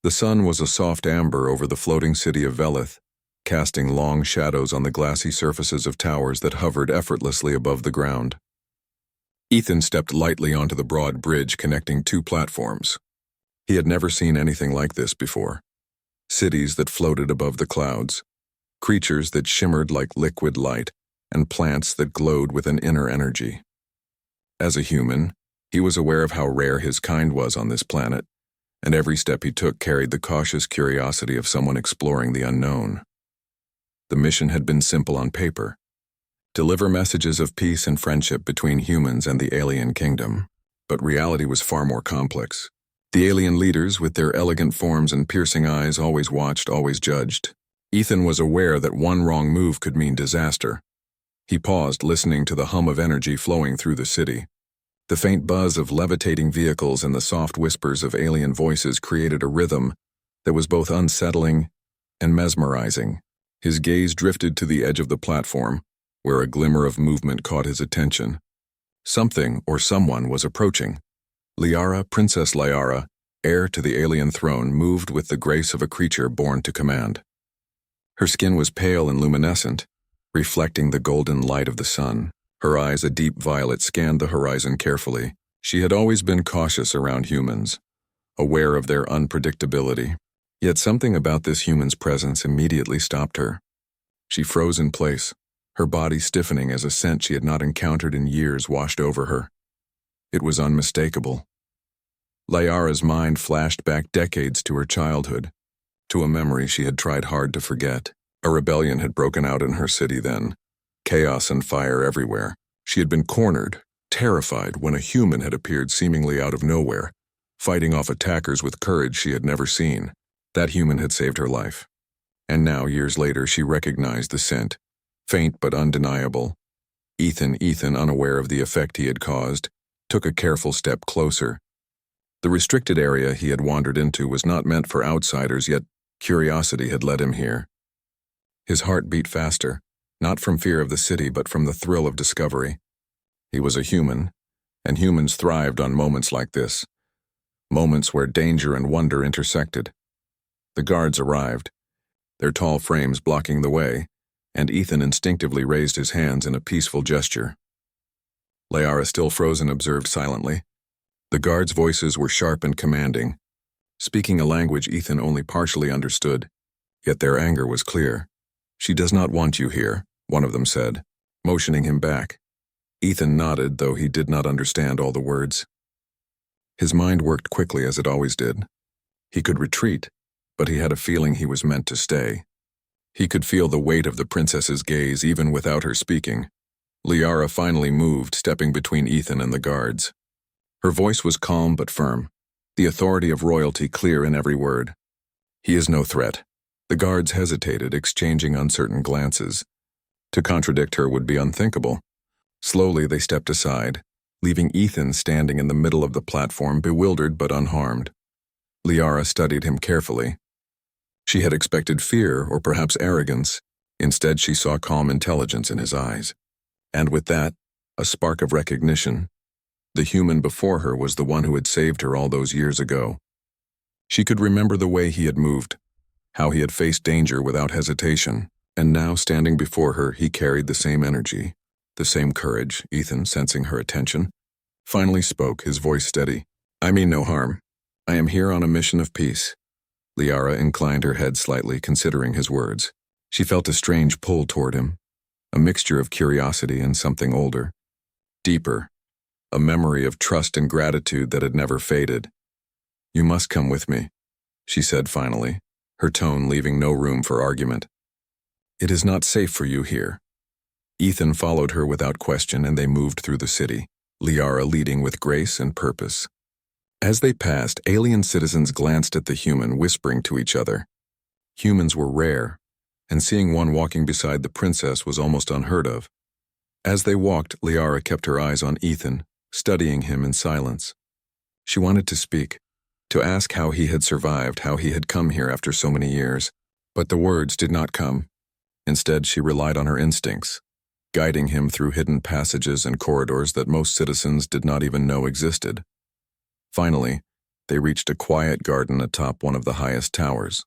The sun was a soft amber over the floating city of Velith, casting long shadows on the glassy surfaces of towers that hovered effortlessly above the ground. Ethan stepped lightly onto the broad bridge connecting two platforms. He had never seen anything like this before. Cities that floated above the clouds, creatures that shimmered like liquid light, and plants that glowed with an inner energy. As a human, he was aware of how rare his kind was on this planet, and every step he took carried the cautious curiosity of someone exploring the unknown. The mission had been simple on paper: deliver messages of peace and friendship between humans and the alien kingdom. But reality was far more complex. The alien leaders, with their elegant forms and piercing eyes, always watched, always judged. Ethan was aware that one wrong move could mean disaster. He paused, listening to the hum of energy flowing through the city. The faint buzz of levitating vehicles and the soft whispers of alien voices created a rhythm that was both unsettling and mesmerizing. His gaze drifted to the edge of the platform, where a glimmer of movement caught his attention. Something or someone was approaching. Liara, Princess Liara, heir to the alien throne, moved with the grace of a creature born to command. Her skin was pale and luminescent, reflecting the golden light of the sun. Her eyes, a deep violet, scanned the horizon carefully. She had always been cautious around humans, aware of their unpredictability. Yet something about this human's presence immediately stopped her. She froze in place, her body stiffening as a scent she had not encountered in years washed over her. It was unmistakable. Liara's mind flashed back decades to her childhood, to a memory she had tried hard to forget. A rebellion had broken out in her city then. Chaos and fire everywhere. She had been cornered, terrified, when a human had appeared seemingly out of nowhere, fighting off attackers with courage she had never seen. That human had saved her life. And now, years later, she recognized the scent, faint but undeniable. Ethan, unaware of the effect he had caused, took a careful step closer. The restricted area he had wandered into was not meant for outsiders, yet curiosity had led him here. His heart beat faster, not from fear of the city, but from the thrill of discovery. He was a human, and humans thrived on moments like this, moments where danger and wonder intersected. The guards arrived, their tall frames blocking the way, and Ethan instinctively raised his hands in a peaceful gesture. Liara, still frozen, observed silently. The guards' voices were sharp and commanding, speaking a language Ethan only partially understood, yet their anger was clear. "She does not want you here," one of them said, motioning him back. Ethan nodded, though he did not understand all the words. His mind worked quickly, as it always did. He could retreat, but he had a feeling he was meant to stay. He could feel the weight of the princess's gaze even without her speaking. Liara finally moved, stepping between Ethan and the guards. Her voice was calm but firm, the authority of royalty clear in every word. "He is no threat." The guards hesitated, exchanging uncertain glances. To contradict her would be unthinkable. Slowly they stepped aside, leaving Ethan standing in the middle of the platform, bewildered but unharmed. Liara studied him carefully. She had expected fear or perhaps arrogance. Instead, she saw calm intelligence in his eyes. And with that, a spark of recognition. The human before her was the one who had saved her all those years ago. She could remember the way he had moved, how he had faced danger without hesitation, and now, standing before her, he carried the same energy, the same courage. Ethan, sensing her attention, finally spoke, his voice steady. "I mean no harm. I am here on a mission of peace." Liara inclined her head slightly, considering his words. She felt a strange pull toward him, a mixture of curiosity and something older, deeper, a memory of trust and gratitude that had never faded. "You must come with me," she said finally, her tone leaving no room for argument. "It is not safe for you here." Ethan followed her without question, and they moved through the city, Liara leading with grace and purpose. As they passed, alien citizens glanced at the human, whispering to each other. Humans were rare, and seeing one walking beside the princess was almost unheard of. As they walked, Liara kept her eyes on Ethan, studying him in silence. She wanted to speak, to ask how he had survived, how he had come here after so many years, but the words did not come. Instead, she relied on her instincts, guiding him through hidden passages and corridors that most citizens did not even know existed. Finally, They reached a quiet garden atop one of the highest towers.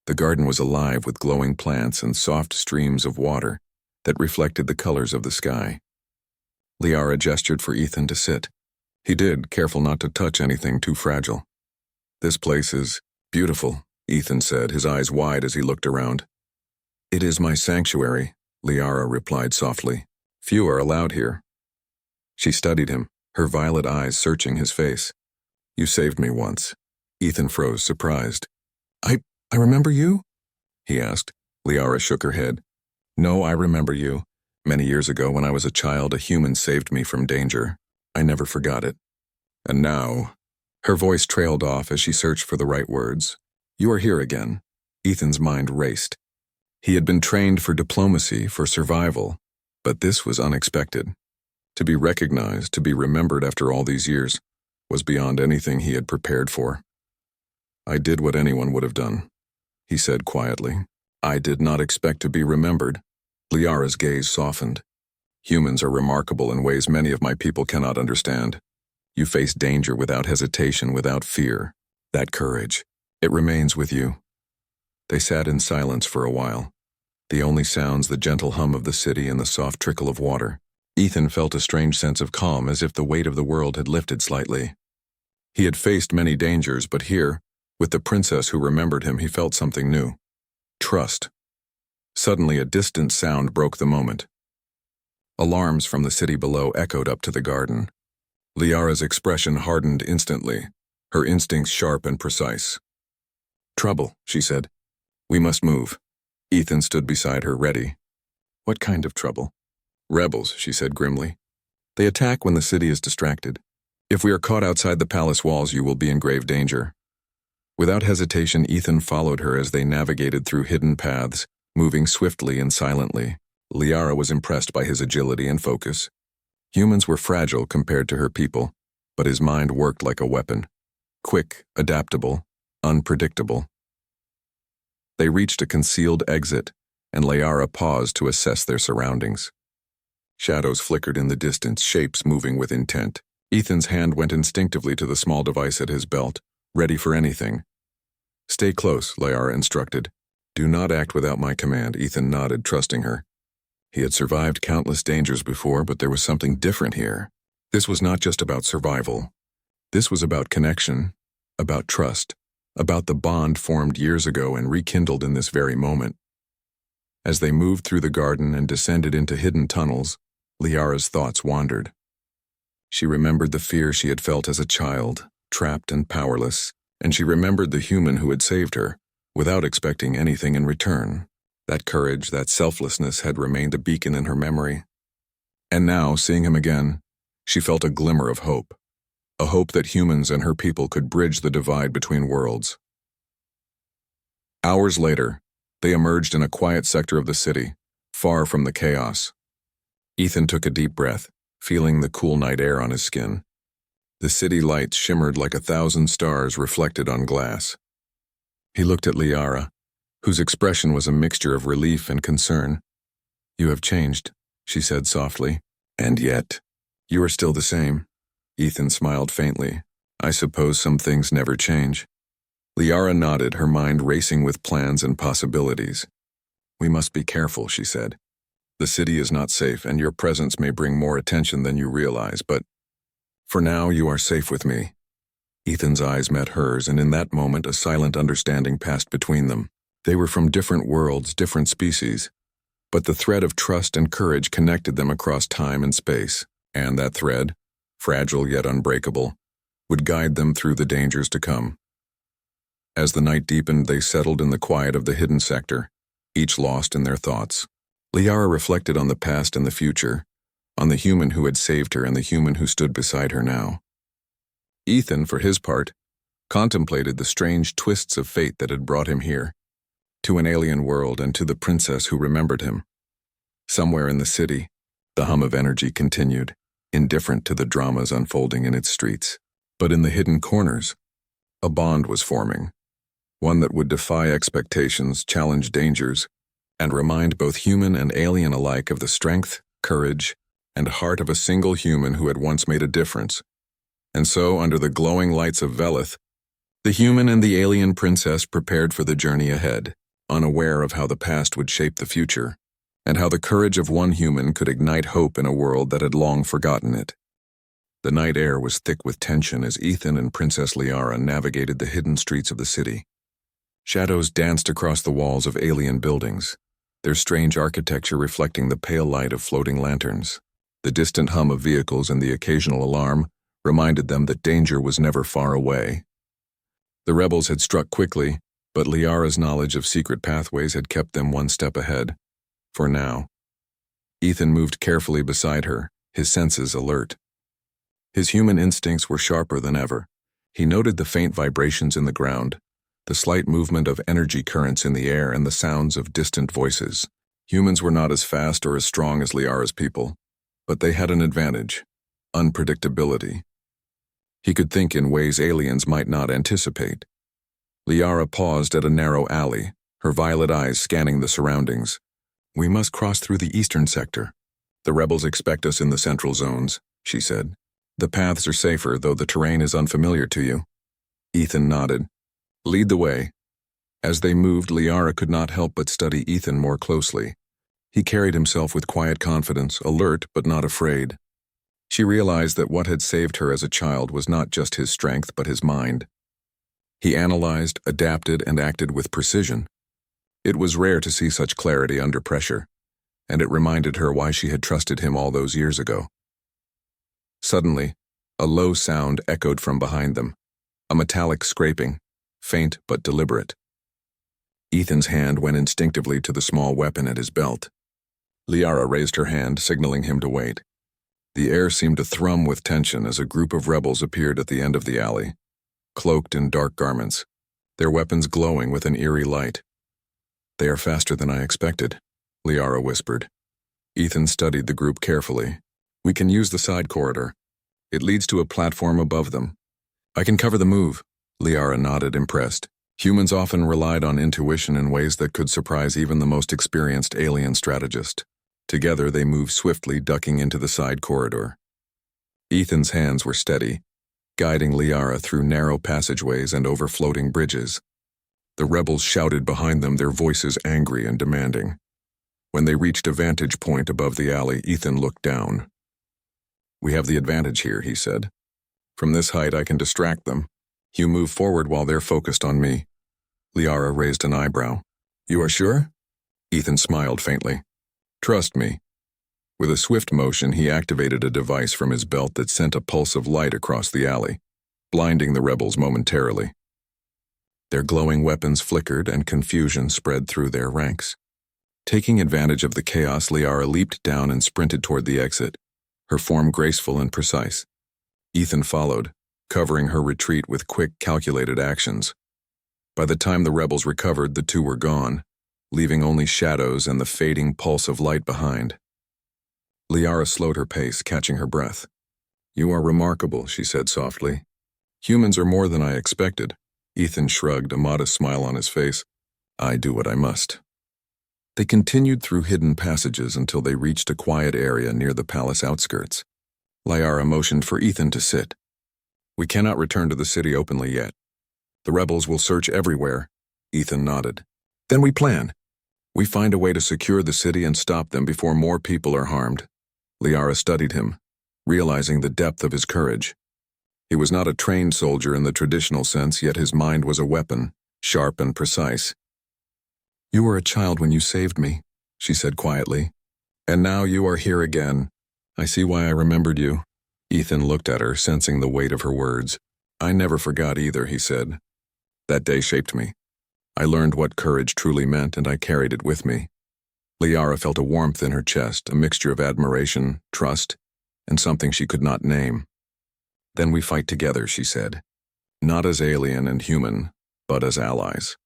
The garden was alive with glowing plants and soft streams of water that reflected the colors of the sky. Liara gestured for Ethan to sit. He did, careful not to touch anything too fragile. "This place is beautiful," Ethan said, his eyes wide as he looked around. "It is my sanctuary," Liara replied softly. "Few are allowed here." She studied him, her violet eyes searching his face. "You saved me once." Ethan froze, surprised. I remember you?" he asked. Liara shook her head. "No, I remember you. Many years ago, when I was a child, a human saved me from danger. I never forgot it. And now..." Her voice trailed off as she searched for the right words. "You are here again." Ethan's mind raced. He had been trained for diplomacy, for survival, but this was unexpected. To be recognized, to be remembered after all these years, was beyond anything he had prepared for. "I did what anyone would have done," he said quietly. "I did not expect to be remembered." Liara's gaze softened. "Humans are remarkable in ways many of my people cannot understand. You face danger without hesitation, without fear. That courage, it remains with you." They sat in silence for a while. The only sounds the gentle hum of the city and the soft trickle of water. Ethan felt a strange sense of calm, as if the weight of the world had lifted slightly. He had faced many dangers, but here, with the princess who remembered him, he felt something new. Trust. Suddenly, a distant sound broke the moment. Alarms from the city below echoed up to the garden. Liara's expression hardened instantly, her instincts sharp and precise. "Trouble," she said. "We must move." Ethan stood beside her, ready. "What kind of trouble?" "Rebels," she said grimly. "They attack when the city is distracted. If we are caught outside the palace walls, you will be in grave danger." Without hesitation, Ethan followed her as they navigated through hidden paths, moving swiftly and silently. Liara was impressed by his agility and focus. Humans were fragile compared to her people, but his mind worked like a weapon. Quick, adaptable, unpredictable. They reached a concealed exit, and Liara paused to assess their surroundings. Shadows flickered in the distance, shapes moving with intent. Ethan's hand went instinctively to the small device at his belt, ready for anything. "Stay close," Liara instructed. "Do not act without my command." Ethan nodded, trusting her. He had survived countless dangers before, but there was something different here. This was not just about survival. This was about connection, about trust, about the bond formed years ago and rekindled in this very moment. As they moved through the garden and descended into hidden tunnels, Liara's thoughts wandered. She remembered the fear she had felt as a child, trapped and powerless, and she remembered the human who had saved her, without expecting anything in return. That courage, that selflessness had remained a beacon in her memory. And now, seeing him again, she felt a glimmer of hope. A hope that humans and her people could bridge the divide between worlds. Hours later, they emerged in a quiet sector of the city, far from the chaos. Ethan took a deep breath, feeling the cool night air on his skin. The city lights shimmered like 1,000 stars reflected on glass. He looked at Liara, whose expression was a mixture of relief and concern. "You have changed," she said softly. "And yet, you are still the same." Ethan smiled faintly. "I suppose some things never change." Liara nodded, her mind racing with plans and possibilities. "We must be careful," she said. "The city is not safe, and your presence may bring more attention than you realize, but for now you are safe with me." Ethan's eyes met hers, and in that moment a silent understanding passed between them. They were from different worlds, different species, but the thread of trust and courage connected them across time and space, and that thread, fragile yet unbreakable, would guide them through the dangers to come. As the night deepened, they settled in the quiet of the hidden sector, each lost in their thoughts. Liara reflected on the past and the future, on the human who had saved her and the human who stood beside her now. Ethan, for his part, contemplated the strange twists of fate that had brought him here, to an alien world and to the princess who remembered him. Somewhere in the city, the hum of energy continued, indifferent to the dramas unfolding in its streets. But in the hidden corners, a bond was forming, one that would defy expectations, challenge dangers, and remind both human and alien alike of the strength, courage, and heart of a single human who had once made a difference, And so, under the glowing lights of Velith, the human and the alien princess prepared for the journey ahead, unaware of how the past would shape the future, and how the courage of one human could ignite hope in a world that had long forgotten it. The night air was thick with tension as Ethan and Princess Liara navigated the hidden streets of the city. Shadows danced across the walls of alien buildings, their strange architecture reflecting the pale light of floating lanterns. The distant hum of vehicles and the occasional alarm reminded them that danger was never far away. The rebels had struck quickly, but Liara's knowledge of secret pathways had kept them one step ahead. For now. Ethan moved carefully beside her, his senses alert. His human instincts were sharper than ever. He noted the faint vibrations in the ground, the slight movement of energy currents in the air, and the sounds of distant voices. Humans were not as fast or as strong as Liara's people, but they had an advantage: unpredictability. He could think in ways aliens might not anticipate. Liara paused at a narrow alley, her violet eyes scanning the surroundings. "We must cross through the eastern sector. The rebels expect us in the central zones," she said. "The paths are safer, though the terrain is unfamiliar to you." Ethan nodded. "Lead the way." As they moved, Liara could not help but study Ethan more closely. He carried himself with quiet confidence, alert but not afraid. She realized that what had saved her as a child was not just his strength but his mind. He analyzed, adapted, and acted with precision. It was rare to see such clarity under pressure, and it reminded her why she had trusted him all those years ago. Suddenly, a low sound echoed from behind them, a metallic scraping, faint but deliberate. Ethan's hand went instinctively to the small weapon at his belt. Liara raised her hand, signaling him to wait. The air seemed to thrum with tension as a group of rebels appeared at the end of the alley, cloaked in dark garments, their weapons glowing with an eerie light. "They are faster than I expected," Liara whispered. Ethan studied the group carefully. "We can use the side corridor. It leads to a platform above them." "I can cover the move," Liara nodded, impressed. Humans often relied on intuition in ways that could surprise even the most experienced alien strategist. Together they moved swiftly, ducking into the side corridor. Ethan's hands were steady, guiding Liara through narrow passageways and over floating bridges. The rebels shouted behind them, their voices angry and demanding. When they reached a vantage point above the alley, Ethan looked down. "We have the advantage here," he said. "From this height I can distract them. You move forward while they're focused on me." Liara raised an eyebrow. "You are sure?" Ethan smiled faintly. "Trust me." With a swift motion, he activated a device from his belt that sent a pulse of light across the alley, blinding the rebels momentarily. Their glowing weapons flickered and confusion spread through their ranks. Taking advantage of the chaos, Liara leaped down and sprinted toward the exit, her form graceful and precise. Ethan followed, covering her retreat with quick, calculated actions. By the time the rebels recovered, the two were gone, leaving only shadows and the fading pulse of light behind. Liara slowed her pace, catching her breath. "You are remarkable," she said softly. "Humans are more than I expected." Ethan shrugged, a modest smile on his face. "I do what I must." They continued through hidden passages until they reached a quiet area near the palace outskirts. Liara motioned for Ethan to sit. "We cannot return to the city openly yet. The rebels will search everywhere." Ethan nodded. "Then we plan. We find a way to secure the city and stop them before more people are harmed." Liara studied him, realizing the depth of his courage. He was not a trained soldier in the traditional sense, yet his mind was a weapon, sharp and precise. "You were a child when you saved me," she said quietly. "And now you are here again. I see why I remembered you." Ethan looked at her, sensing the weight of her words. "I never forgot either," he said. "That day shaped me. I learned what courage truly meant, and I carried it with me." Liara felt a warmth in her chest, a mixture of admiration, trust, and something she could not name. "Then we fight together," she said. "Not as alien and human, but as allies."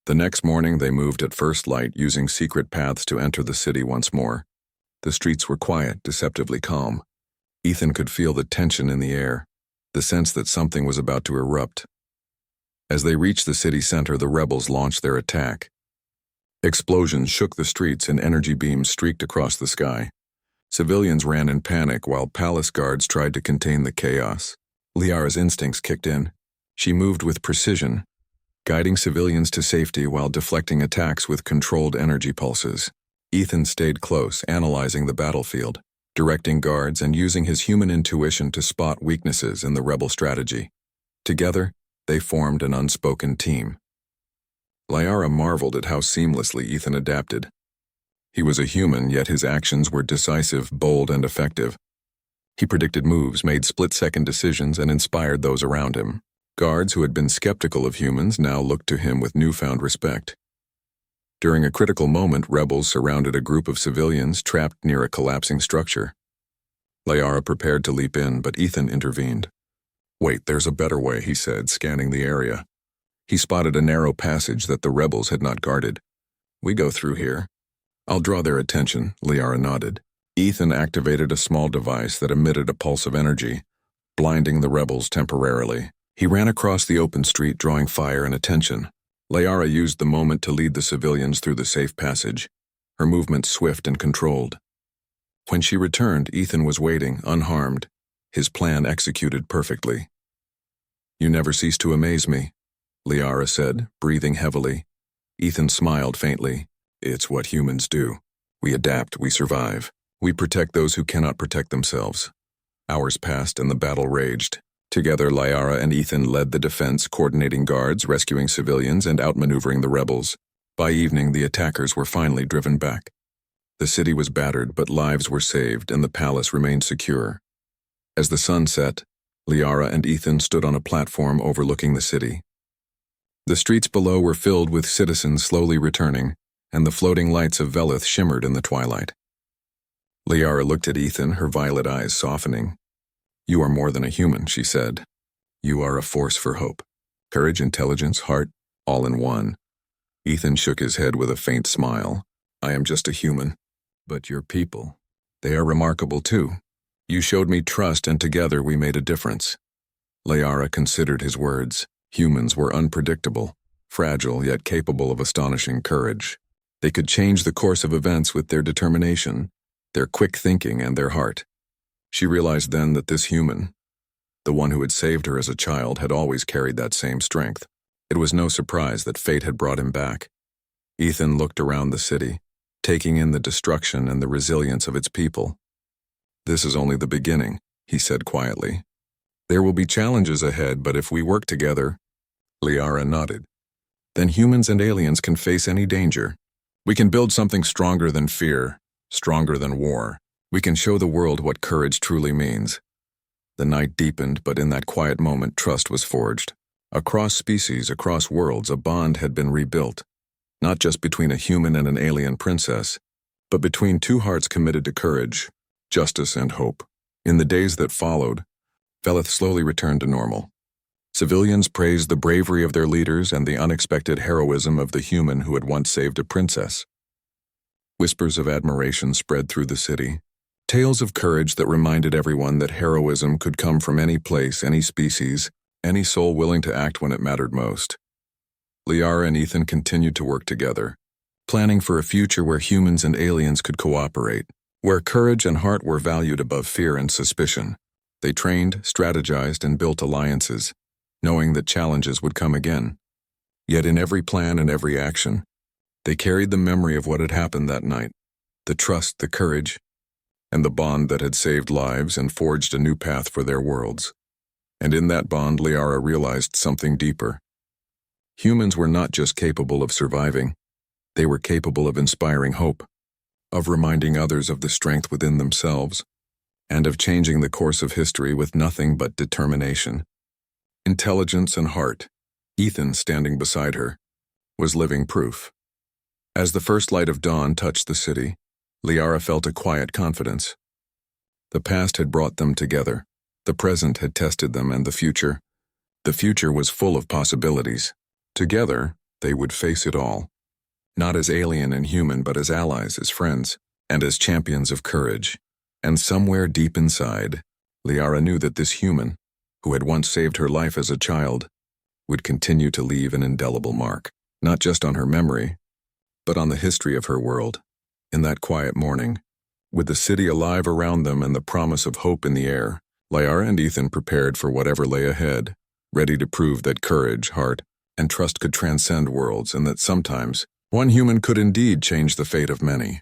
The next morning they moved at first light, using secret paths to enter the city once more. The streets were quiet, deceptively calm. Ethan could feel the tension in the air, the sense that something was about to erupt. As they reached the city center, the rebels launched their attack. Explosions shook the streets and energy beams streaked across the sky. Civilians ran in panic while palace guards tried to contain the chaos. Liara's instincts kicked in. She moved with precision, guiding civilians to safety while deflecting attacks with controlled energy pulses. Ethan stayed close, analyzing the battlefield, directing guards and using his human intuition to spot weaknesses in the rebel strategy. Together, they formed an unspoken team. Liara marveled at how seamlessly Ethan adapted. He was a human, yet his actions were decisive, bold, and effective. He predicted moves, made split-second decisions, and inspired those around him. Guards who had been skeptical of humans now looked to him with newfound respect. During a critical moment, rebels surrounded a group of civilians trapped near a collapsing structure. Liara prepared to leap in, but Ethan intervened. "Wait, there's a better way," he said, scanning the area. He spotted a narrow passage that the rebels had not guarded. "We go through here." "I'll draw their attention," Liara nodded. Ethan activated a small device that emitted a pulse of energy, blinding the rebels temporarily. He ran across the open street, drawing fire and attention. Liara used the moment to lead the civilians through the safe passage, her movements swift and controlled. When she returned, Ethan was waiting, unharmed, his plan executed perfectly. "You never cease to amaze me," Liara said, breathing heavily. Ethan smiled faintly. "It's what humans do. We adapt, we survive. We protect those who cannot protect themselves." Hours passed and the battle raged. Together, Liara and Ethan led the defense, coordinating guards, rescuing civilians, and outmaneuvering the rebels. By evening, the attackers were finally driven back. The city was battered, but lives were saved, and the palace remained secure. As the sun set, Liara and Ethan stood on a platform overlooking the city. The streets below were filled with citizens slowly returning, and the floating lights of Velith shimmered in the twilight. Liara looked at Ethan, her violet eyes softening. "You are more than a human," she said. "You are a force for hope. Courage, intelligence, heart, all in one." Ethan shook his head with a faint smile. "I am just a human. But your people, they are remarkable too. You showed me trust, and together we made a difference." Liara considered his words. Humans were unpredictable, fragile yet capable of astonishing courage. They could change the course of events with their determination, their quick thinking, and their heart. She realized then that this human, the one who had saved her as a child, had always carried that same strength. It was no surprise that fate had brought him back. Ethan looked around the city, taking in the destruction and the resilience of its people. "This is only the beginning," he said quietly. "There will be challenges ahead, but if we work together," Liara nodded, "then humans and aliens can face any danger. We can build something stronger than fear, stronger than war. We can show the world what courage truly means." The night deepened, but in that quiet moment, trust was forged. Across species, across worlds, a bond had been rebuilt, not just between a human and an alien princess, but between two hearts committed to courage, justice, and hope. In the days that followed, Velith slowly returned to normal. Civilians praised the bravery of their leaders and the unexpected heroism of the human who had once saved a princess. Whispers of admiration spread through the city, tales of courage that reminded everyone that heroism could come from any place, any species, any soul willing to act when it mattered most. Liara and Ethan continued to work together, planning for a future where humans and aliens could cooperate, where courage and heart were valued above fear and suspicion. They trained, strategized, and built alliances, knowing that challenges would come again. Yet in every plan and every action, they carried the memory of what had happened that night, the trust, the courage, and the bond that had saved lives and forged a new path for their worlds. And in that bond, Liara realized something deeper. Humans were not just capable of surviving, they were capable of inspiring hope, of reminding others of the strength within themselves, and of changing the course of history with nothing but determination. Intelligence and heart. Ethan, standing beside her, was living proof. As the first light of dawn touched the city, Liara felt a quiet confidence. The past had brought them together, the present had tested them, and the future was full of possibilities. Together, they would face it all, not as alien and human, but as allies, as friends, and as champions of courage. And somewhere deep inside, Liara knew that this human, who had once saved her life as a child, would continue to leave an indelible mark, not just on her memory, but on the history of her world. In that quiet morning, With the city alive around them and the promise of hope in the air, Liara and Ethan prepared for whatever lay ahead, ready to prove that courage, heart, and trust could transcend worlds and that sometimes one human could indeed change the fate of many.